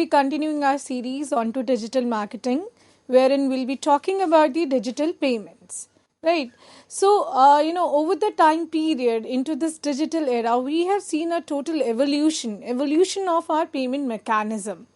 continuing our series on to digital marketing, wherein we'll be talking about the digital payments. Right. So, over the time period into this digital era, we have seen a total evolution of our payment mechanism.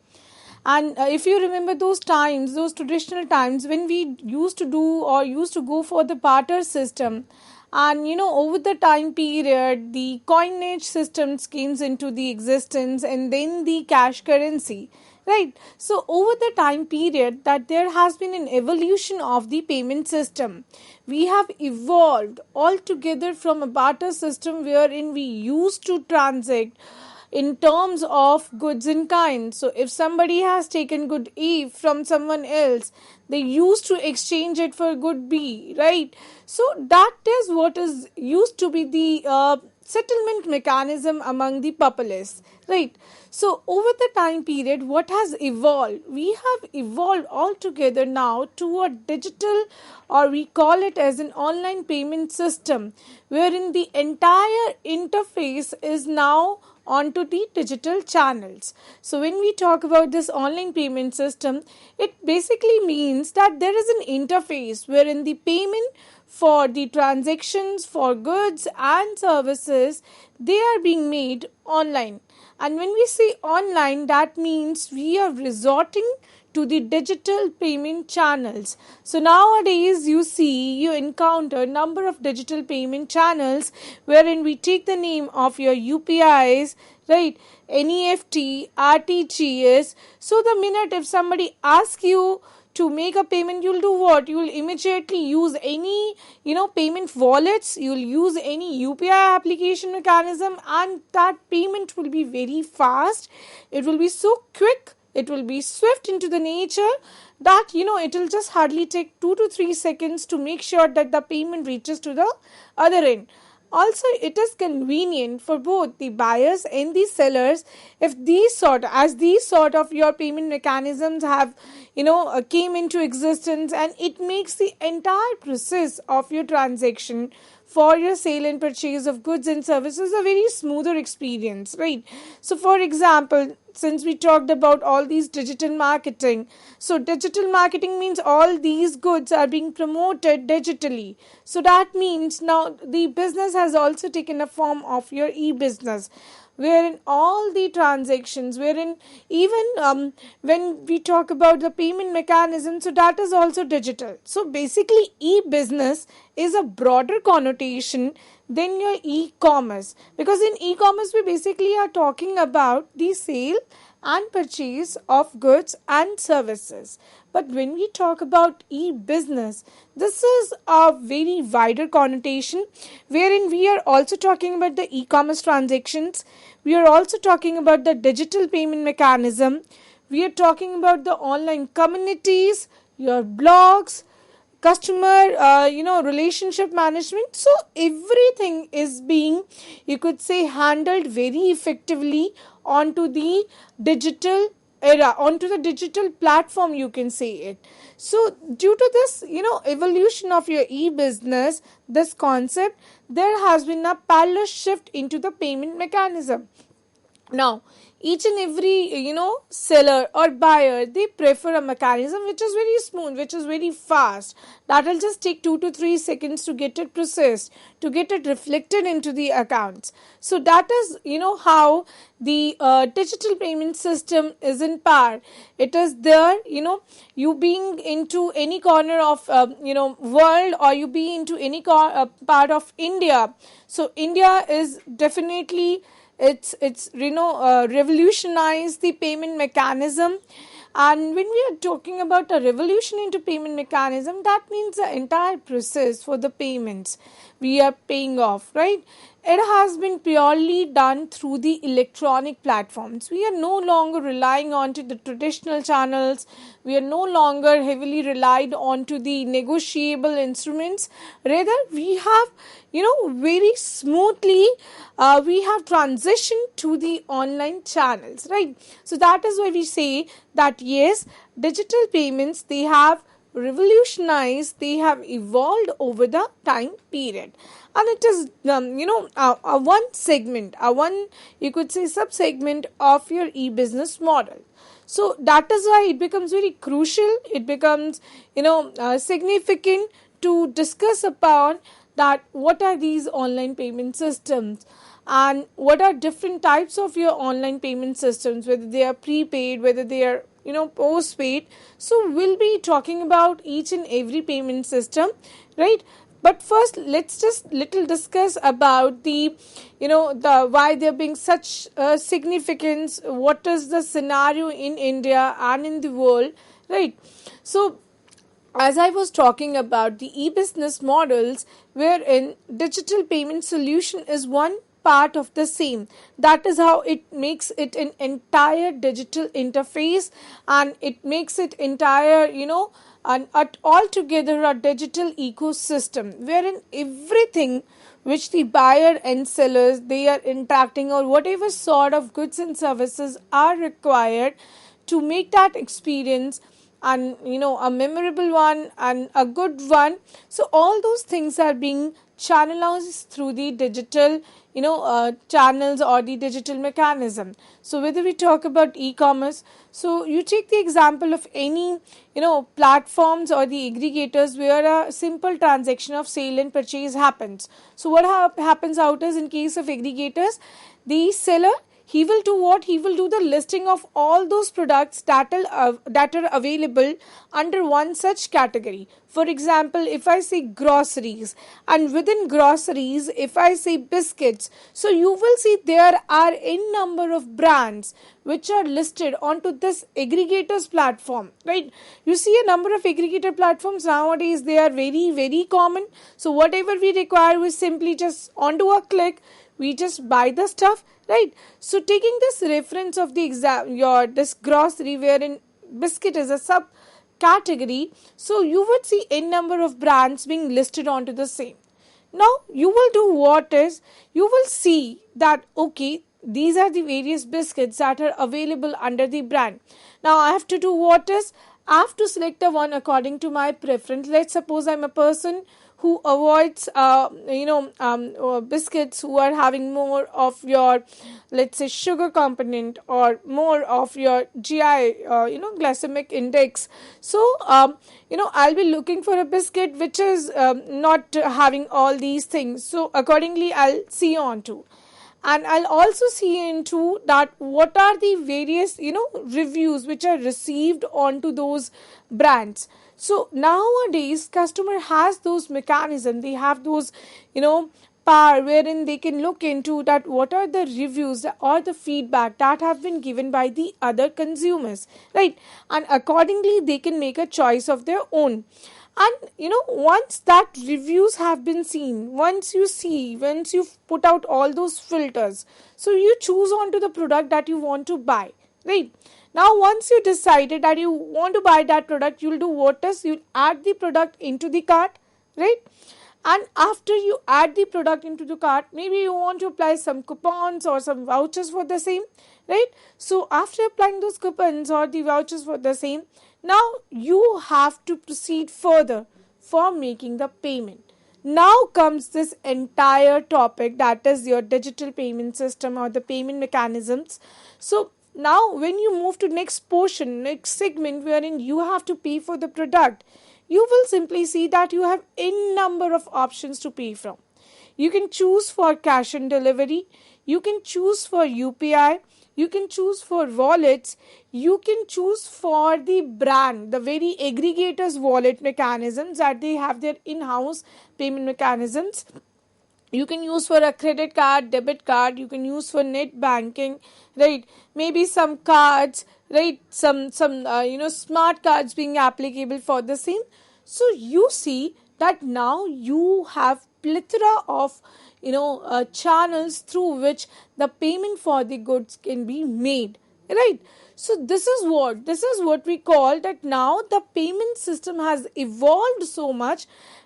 And if you remember those times, those traditional times when we used to do or used to go for the barter system, and over the time period, the coinage systems came into the existence, and then the cash currency. Right. So over the time period that there has been an evolution of the payment system, we have evolved altogether from a barter system wherein we used to transact in terms of goods in kind. So if somebody has taken good A from someone else, they used to exchange it for good B, right? So that is what is used to be the settlement mechanism among the populace, right? So over the time period, what has evolved? We have evolved altogether now to a digital, or we call it as an online payment system, wherein the entire interface is now onto the digital channels. So when we talk about this online payment system, it basically means that there is an interface wherein the payment for the transactions for goods and services, they are being made online. And when we say online, that means we are resorting to the digital payment channels. So nowadays you encounter a number of digital payment channels wherein we take the name of your UPIs, right, NEFT, RTGS. So the minute if somebody asks you to make a payment, you'll do what? You'll immediately use any, payment wallets, you'll use any UPI application mechanism, and that payment will be very fast. It will be so quick. It will be swift into the nature that, it will just hardly take 2 to 3 seconds to make sure that the payment reaches to the other end. Also, it is convenient for both the buyers and the sellers if these sort of your payment mechanisms have, came into existence, and it makes the entire process of your transaction for your sale and purchase of goods and services a very smoother experience, right? So, for example, since we talked about all these digital marketing, so digital marketing means all these goods are being promoted digitally. So that means now the business has also taken a form of your e-business, wherein all the transactions, wherein even when we talk about the payment mechanism, so that is also digital. So basically e-business is a broader connotation than your e-commerce, because in e-commerce we basically are talking about the sale and purchase of goods and services. But when we talk about e-business, this is a very wider connotation, wherein we are also talking about the e-commerce transactions, we are also talking about the digital payment mechanism, we are talking about the online communities, your blogs, customer relationship management. So everything is being, you could say, handled very effectively onto the digital era, onto the digital platform, you can say it. So due to this evolution of your e-business, this concept, there has been a parallel shift into the payment mechanism. Now each and every seller or buyer, they prefer a mechanism which is very smooth, which is very fast, that will just take 2 to 3 seconds to get it processed, to get it reflected into the accounts. So that is how the digital payment system is in power. It is there, you being into any corner of world, or you be into any part of India. So India is definitely, it's revolutionized the payment mechanism. And when we are talking about a revolution into payment mechanism, that means the entire process for the payments we are paying off, right? It has been purely done through the electronic platforms. We are no longer relying on to the traditional channels. We are no longer heavily relied on to the negotiable instruments. Rather, we have, very smoothly, we have transitioned to the online channels, right? So that is why we say that yes, digital payments, they have revolutionized, they have evolved over the time period. And it is a one segment, you could say sub-segment of your e-business model. So that is why it becomes very crucial, it becomes significant to discuss upon that what are these online payment systems and what are different types of your online payment systems, whether they are prepaid, whether they are postpaid. So we'll be talking about each and every payment system, right? But first let's just little discuss about the the why they're being such significance, what is the scenario in India and in the world, right? So as I was talking about the e-business models, wherein digital payment solution is one part of the same. That is how it makes it an entire digital interface, and it makes it entire, and altogether a digital ecosystem, wherein everything which the buyer and sellers they are interacting, or whatever sort of goods and services are required to make that experience and a memorable one and a good one. So all those things are being channelized through the digital channels or the digital mechanism. So whether we talk about e-commerce, so you take the example of any platforms or the aggregators where a simple transaction of sale and purchase happens. So what happens out is, in case of aggregators, the seller, he will do what? He will do the listing of all those products that are available under one such category. For example, if I say groceries, and within groceries, if I say biscuits, so you will see there are n number of brands which are listed onto this aggregators platform, right? You see a number of aggregator platforms nowadays, they are very, very common. So whatever we require, we simply just onto a click, we just buy the stuff, right? So taking this reference of the this grocery, wherein biscuit is a sub category, so you would see n number of brands being listed onto the same. Now you will do what is, you will see that okay, these are the various biscuits that are available under the brand. Now I have to do what is, I have to select the one according to my preference. Let's suppose I'm a person who avoids biscuits who are having more of your, let's say, sugar component, or more of your GI glycemic index. So I'll be looking for a biscuit which is not having all these things. So accordingly I'll see on to, and I'll also see into that what are the various reviews which are received onto those brands. So nowadays customer has those mechanisms, they have those power, wherein they can look into that what are the reviews or the feedback that have been given by the other consumers, right? And accordingly they can make a choice of their own. And once that reviews have been seen, once you've put out all those filters, so you choose onto the product that you want to buy, right? Now once you decided that you want to buy that product, you'll do what is, you'll add the product into the cart, right? And after you add the product into the cart, maybe you want to apply some coupons or some vouchers for the same, right? So after applying those coupons or the vouchers for the same, now you have to proceed further for making the payment. Now comes this entire topic, that is your digital payment system or the payment mechanisms. So now when you move to next portion, next segment, wherein you have to pay for the product, you will simply see that you have n number of options to pay from. You can choose for cash on delivery, you can choose for UPI, you can choose for wallets, you can choose for the brand, the very aggregators wallet mechanisms that they have their in-house payment mechanisms. You can use for a credit card, debit card, you can use for net banking, right? Maybe some cards, right? Some smart cards being applicable for the same. So you see that now you have plethora of channels through which the payment for the goods can be made, right? So this is what we call that now the payment system has evolved so much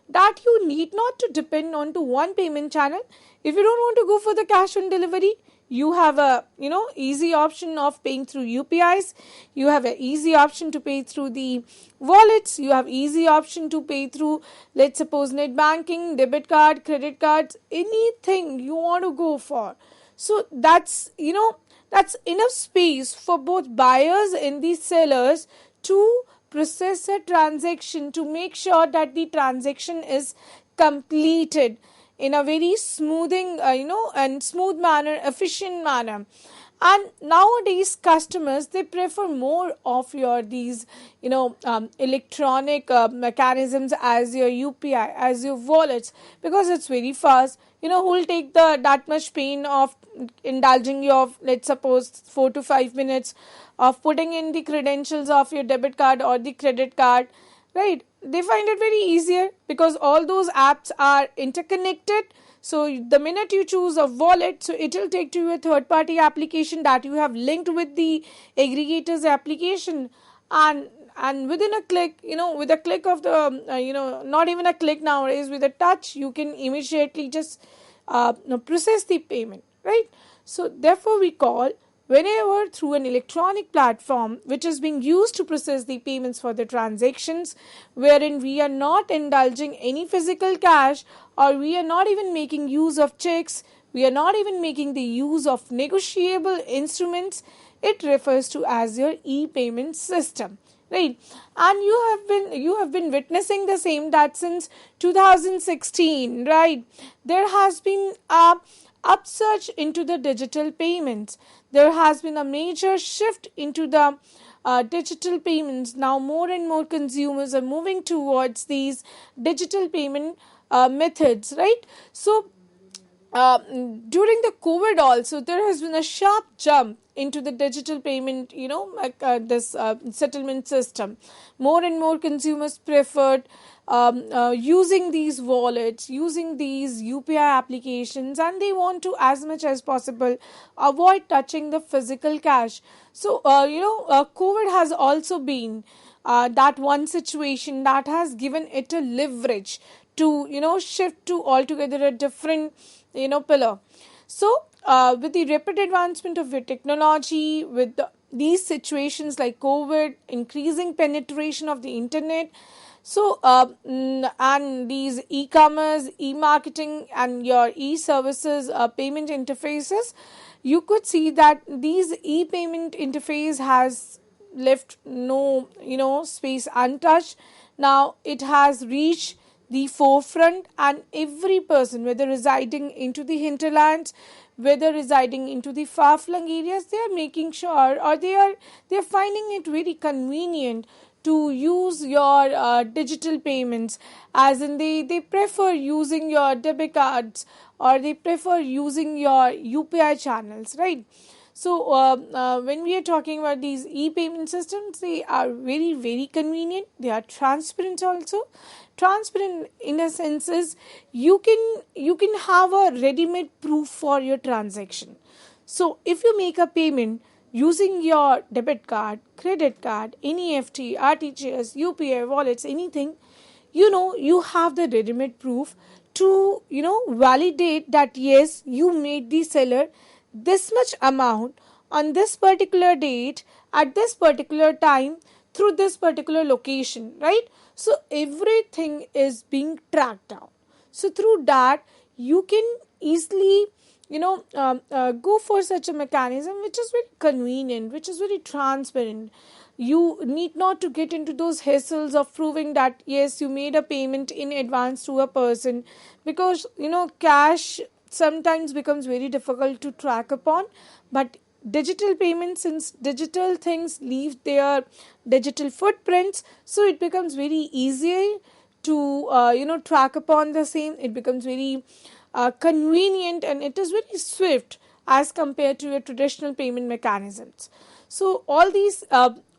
that you need not to depend on to one payment channel. If you don't want to go for the cash on delivery, you have a easy option of paying through UPIs, you have an easy option to pay through the wallets, you have easy option to pay through, let's suppose, net banking, debit card, credit cards, anything you want to go for. So that's That's enough space for both buyers and the sellers to process a transaction, to make sure that the transaction is completed in a very smoothing, and smooth manner, efficient manner. And nowadays customers, they prefer more of your these electronic mechanisms as your UPI, as your wallets, because it's very fast. Who will take the that much pain of indulging your, let's suppose, 4 to 5 minutes of putting in the credentials of your debit card or the credit card, right? They find it very easier because all those apps are interconnected. So the minute you choose a wallet, so it will take to a third party application that you have linked with the aggregator's application. And within a click, with a click of the not even a click nowadays, with a touch, you can immediately just process the payment, right? So therefore we call, whenever through an electronic platform which is being used to process the payments for the transactions, wherein we are not indulging any physical cash, or we are not even making use of checks, we are not even making the use of negotiable instruments, it refers to as your e-payment system, right? And you have been witnessing the same, that since 2016, right, there has been a upsurge into the digital payments. There has been a major shift into the digital payments. Now more and more consumers are moving towards these digital payment methods, right? So during the COVID also, there has been a sharp jump into the digital payment, this settlement system. More and more consumers preferred using these wallets, using these UPI applications, and they want to, as much as possible, avoid touching the physical cash. So, COVID has also been that one situation that has given it a leverage to, shift to altogether a different, pillar. So, with the rapid advancement of the technology, with these situations like COVID, increasing penetration of the internet, so and these e-commerce, e-marketing, and your e-services payment interfaces, you could see that these e-payment interface has left no space untouched. Now it has reached the forefront, and every person, whether residing into the hinterlands, whether residing into the far-flung areas, they are making sure, or they are finding it very convenient to use your digital payments, as in they prefer using your debit cards, or they prefer using your UPI channels, right? So when we are talking about these e-payment systems, they are very, very convenient. They are transparent also. Transparent in a sense is you can have a ready-made proof for your transaction. So if you make a payment using your debit card, credit card, NEFT, RTGS, UPI, wallets, anything, you have the ready-made proof to validate that yes, you made the seller this much amount on this particular date at this particular time through this particular location, right? So everything is being tracked down. So through that, you can easily go for such a mechanism which is very convenient, which is very transparent. You need not to get into those hassles of proving that yes, you made a payment in advance to a person, because cash sometimes becomes very difficult to track upon. But digital payments, since digital things leave their digital footprints, so it becomes very easy to track upon the same. It becomes very convenient, and it is very swift as compared to your traditional payment mechanisms. So all these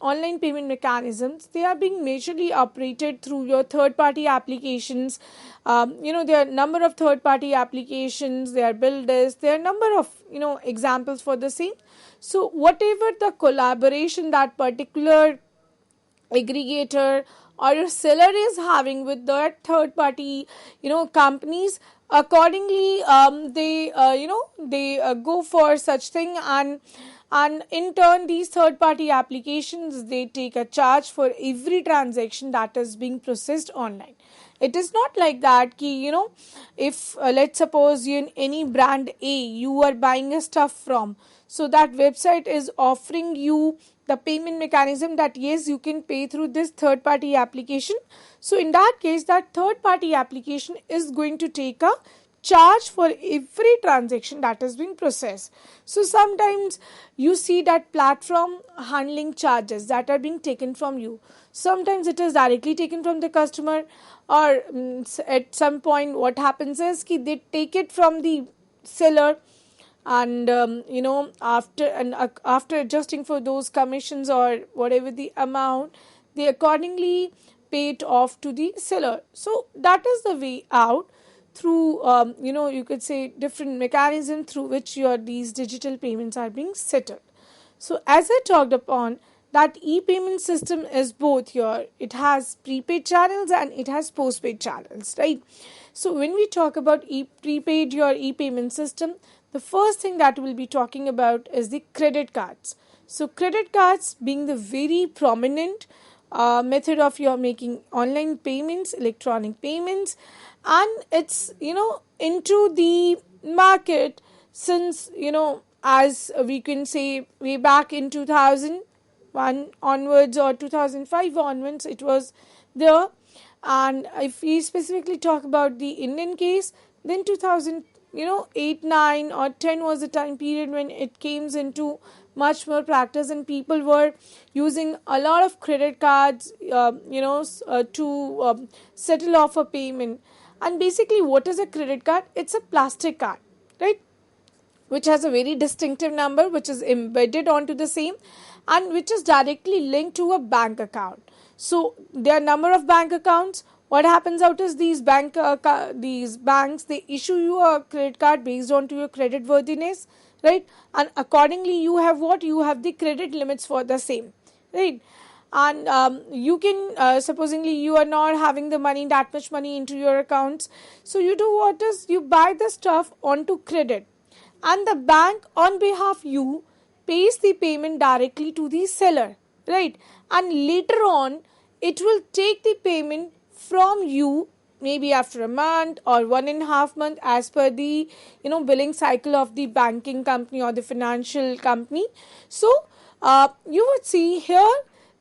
online payment mechanisms, they are being majorly operated through your third party applications. There are number of third party applications, there are builders, there are number of examples for the same. So whatever the collaboration that particular aggregator or your seller is having with that third party companies, accordingly they go for such thing, and and in turn these third party applications, they take a charge for every transaction that is being processed online. It is not like that ki, if let's suppose you in any brand A you are buying a stuff from, so that website is offering you the payment mechanism that yes, you can pay through this third party application. So in that case, that third party application is going to take a charge for every transaction that has been processed. So sometimes you see that platform handling charges that are being taken from you. Sometimes it is directly taken from the customer, or at some point what happens is ki they take it from the seller, and after adjusting for those commissions or whatever the amount, they accordingly pay it off to the seller. So that is the way out through you could say different mechanism through which your these digital payments are being settled. So as I talked upon, that e-payment system is both your, it has prepaid channels and it has postpaid channels, right? So when we talk about prepaid your e-payment system, the first thing that we'll be talking about is the credit cards. So credit cards being the very prominent method of your making online payments, electronic payments, and it's into the market since as we can say way back in 2001 onwards or 2005 onwards it was there. And if we specifically talk about the Indian case, then 2000 8, 9 or 10 was the time period when it came into much more practice, and people were using a lot of credit cards to settle off a payment. And basically what is a credit card? It's a plastic card, right, which has a very distinctive number which is embedded onto the same and which is directly linked to a bank account. So there are number of bank accounts. What happens out is these banks, they issue you a credit card based on to your credit worthiness, right? And accordingly you have what? You have the credit limits for the same, right? And you can supposingly you are not having the money, that much money into your accounts, so you do what is you buy the stuff onto credit, and the bank on behalf you pays the payment directly to the seller, right? And later on it will take the payment from you maybe after a month or 1.5 months as per the billing cycle of the banking company or the financial company. So you would see here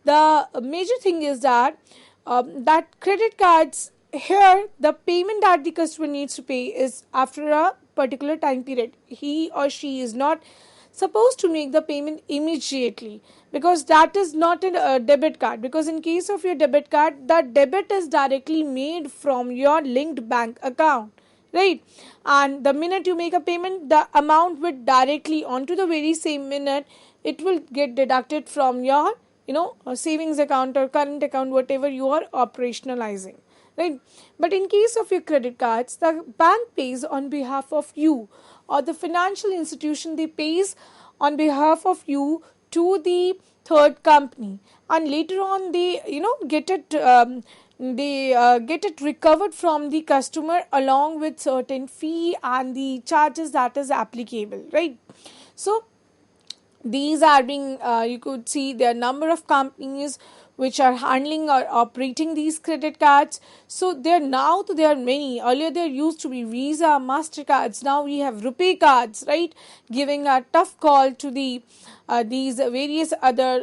the major thing is that that credit cards here, the payment that the customer needs to pay is after a particular time period. He or she is not supposed to make the payment immediately, because that is not a debit card, because in case of your debit card, the debit is directly made from your linked bank account, right? And the minute you make a payment, the amount will directly onto the very same minute it will get deducted from your savings account or current account, whatever you are operationalizing, right? But in case of your credit cards, the bank pays on behalf of you, or the financial institution, they pays on behalf of you to the third company, and later on they get it get it recovered from the customer along with certain fee and the charges that is applicable, right? So these are being you could see there are number of companies which are handling or operating these credit cards. So there are many. Earlier there used to be Visa, Mastercards. Now we have Rupee cards, right? Giving a tough call to the these various other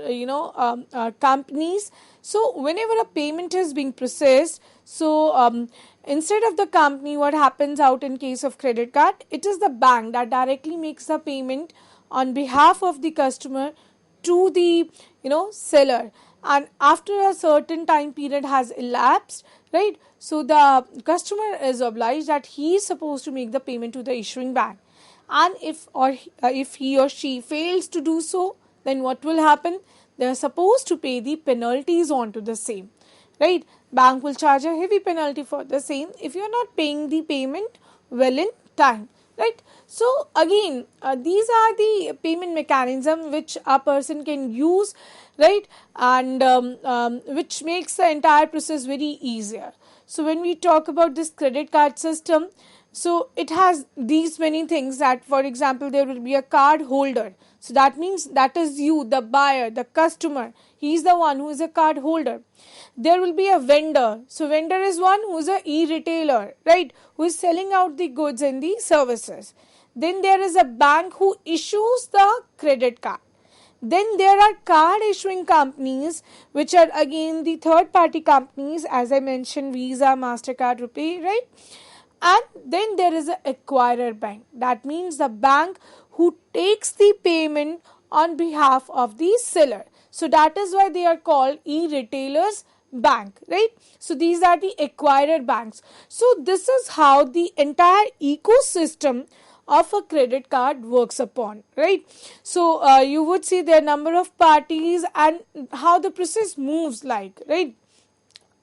companies. So whenever a payment is being processed, so instead of the company, what happens out in case of credit card? It is the bank that directly makes the payment on behalf of the customer to the seller, and after a certain time period has elapsed, right, so the customer is obliged that he is supposed to make the payment to the issuing bank, and if he or she fails to do so, then what will happen? They are supposed to pay the penalties onto the same, right? Bank will charge a heavy penalty for the same if you are not paying the payment well in time, right? So again these are the payment mechanism which a person can use, right? And which makes the entire process very easier. So when we talk about this credit card system, so it has these many things, that for example there will be a card holder. So that means that is you, the buyer, the customer. He is the one who is a card holder. There will be a vendor. So vendor is one who is a e-retailer, right? Who is selling out the goods and the services. Then there is a bank who issues the credit card. Then there are card issuing companies, which are again the third party companies, as I mentioned, Visa, MasterCard, Rupee, right? And then there is a acquirer bank. That means the bank who takes the payment on behalf of the seller. So that is why they are called e-retailers bank, right? So these are the acquirer banks. So this is how the entire ecosystem of a credit card works upon, right? So you would see their number of parties and how the process moves like, right?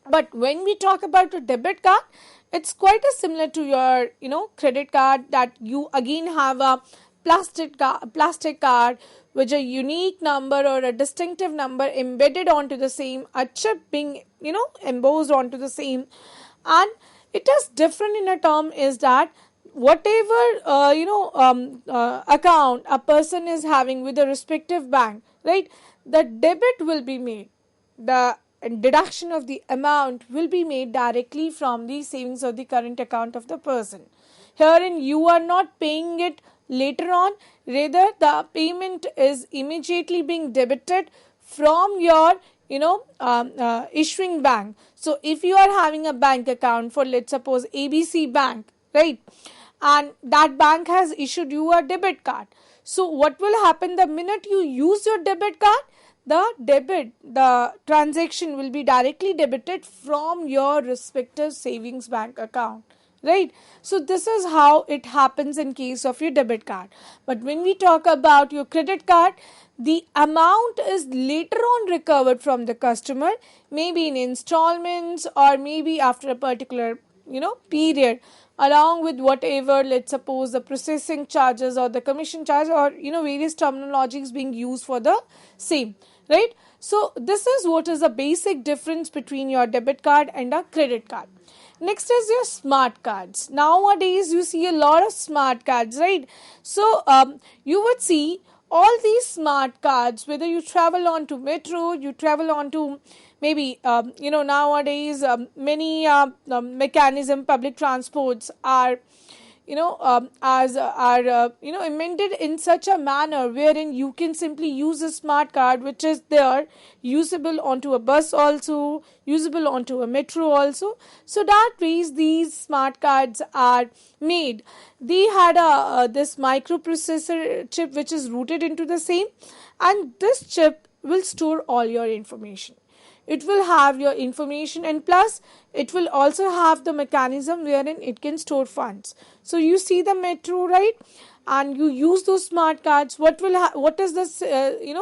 But when we talk about a debit card, it's quite a similar to your credit card, that you again have a plastic card with a unique number or a distinctive number embedded onto the same, a chip being embossed onto the same. And it is different in a term is that whatever account a person is having with a respective bank, right, the debit will be made, the deduction of the amount will be made directly from the savings or the current account of the person. Herein you are not paying it later on, rather the payment is immediately being debited from your issuing bank. So if you are having a bank account for, let's suppose, ABC bank, right, and that bank has issued you a debit card, so what will happen the minute you use your debit card, the transaction will be directly debited from your respective savings bank account, right? So this is how it happens in case of your debit card. But when we talk about your credit card, the amount is later on recovered from the customer, maybe in installments or maybe after a particular period, along with whatever, let's suppose, the processing charges or the commission charge or various terminologies being used for the same, right? So this is what is the basic difference between your debit card and a credit card. Next is your smart cards. Nowadays you see a lot of smart cards, right? So you would see all these smart cards, whether you travel on to metro, you travel on to maybe nowadays many mechanism public transports are amended in such a manner wherein you can simply use a smart card which is there, usable onto a bus also, usable onto a metro also. So that ways these smart cards are made. They had this microprocessor chip which is rooted into the same, and this chip will store all your information. It will have your information, and plus it will also have the mechanism wherein it can store funds. So you see the metro, right, and you use those smart cards. What is the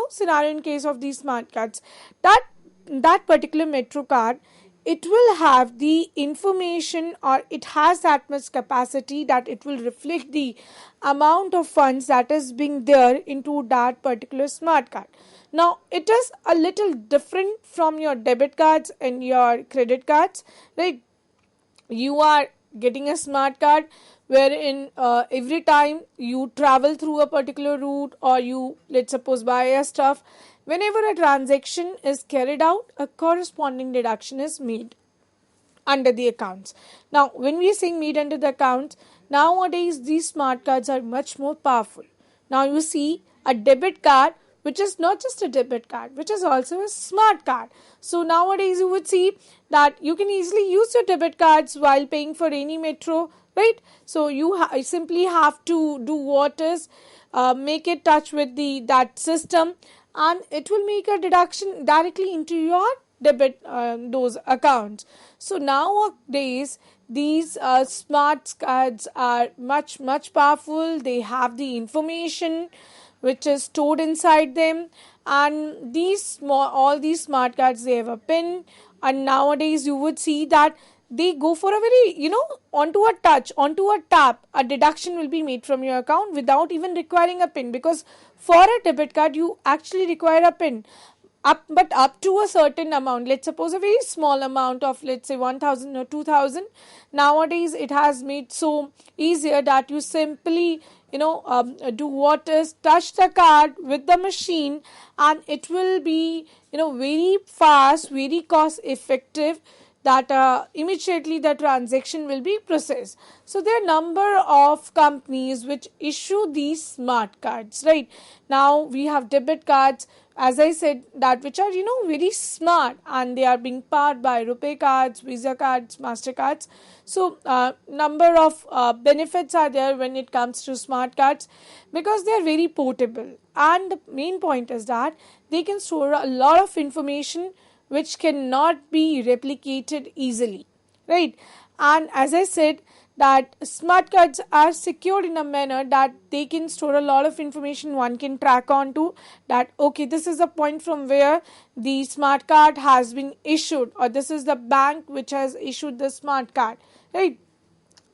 scenario in case of these smart cards? That particular metro card, it will have the information, or it has that much capacity that it will reflect the amount of funds that is being there into that particular smart card. Now it is a little different from your debit cards and your credit cards, right? You are getting a smart card wherein every time you travel through a particular route, or you, let's suppose, buy a stuff, whenever a transaction is carried out, a corresponding deduction is made under the accounts. Now when we are saying made under the accounts, nowadays these smart cards are much more powerful. Now you see a debit card which is not just a debit card, which is also a smart card. So nowadays you would see that you can easily use your debit cards while paying for any metro, right? So you simply have to do what is make it touch with that system, and it will make a deduction directly into your debit those accounts. So nowadays these smart cards are much powerful. They have the information which is stored inside them, and all these smart cards, they have a pin, and nowadays you would see that they go for a very onto a tap, a deduction will be made from your account without even requiring a pin, because for a debit card you actually require a pin. but up to a certain amount, let's suppose a very small amount of, let's say, 1000 or 2000. Nowadays it has made so easier that you simply, do what is touch the card with the machine, and it will be, very fast, very cost effective, that immediately the transaction will be processed. So there are number of companies which issue these smart cards, right? Now we have debit cards, as I said, that which are, very smart, and they are being powered by rupee cards, visa cards, mastercards. So number of benefits are there when it comes to smart cards, because they are very portable, and the main point is that they can store a lot of information which cannot be replicated easily, right? And as I said, that smart cards are secured in a manner that they can store a lot of information. One can track on to that, okay, this is the point from where the smart card has been issued, or this is the bank which has issued the smart card, right?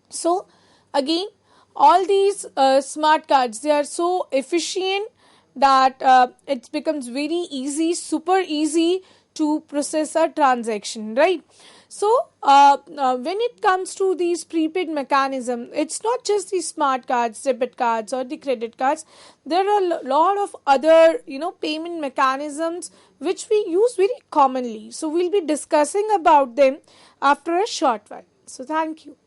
So again, all these smart cards, they are so efficient that it becomes very easy, super easy to process a transaction, right? So when it comes to these prepaid mechanism, it's not just the smart cards, debit cards, or the credit cards. There are a lot of other, payment mechanisms which we use very commonly. So we'll be discussing about them after a short while. So thank you.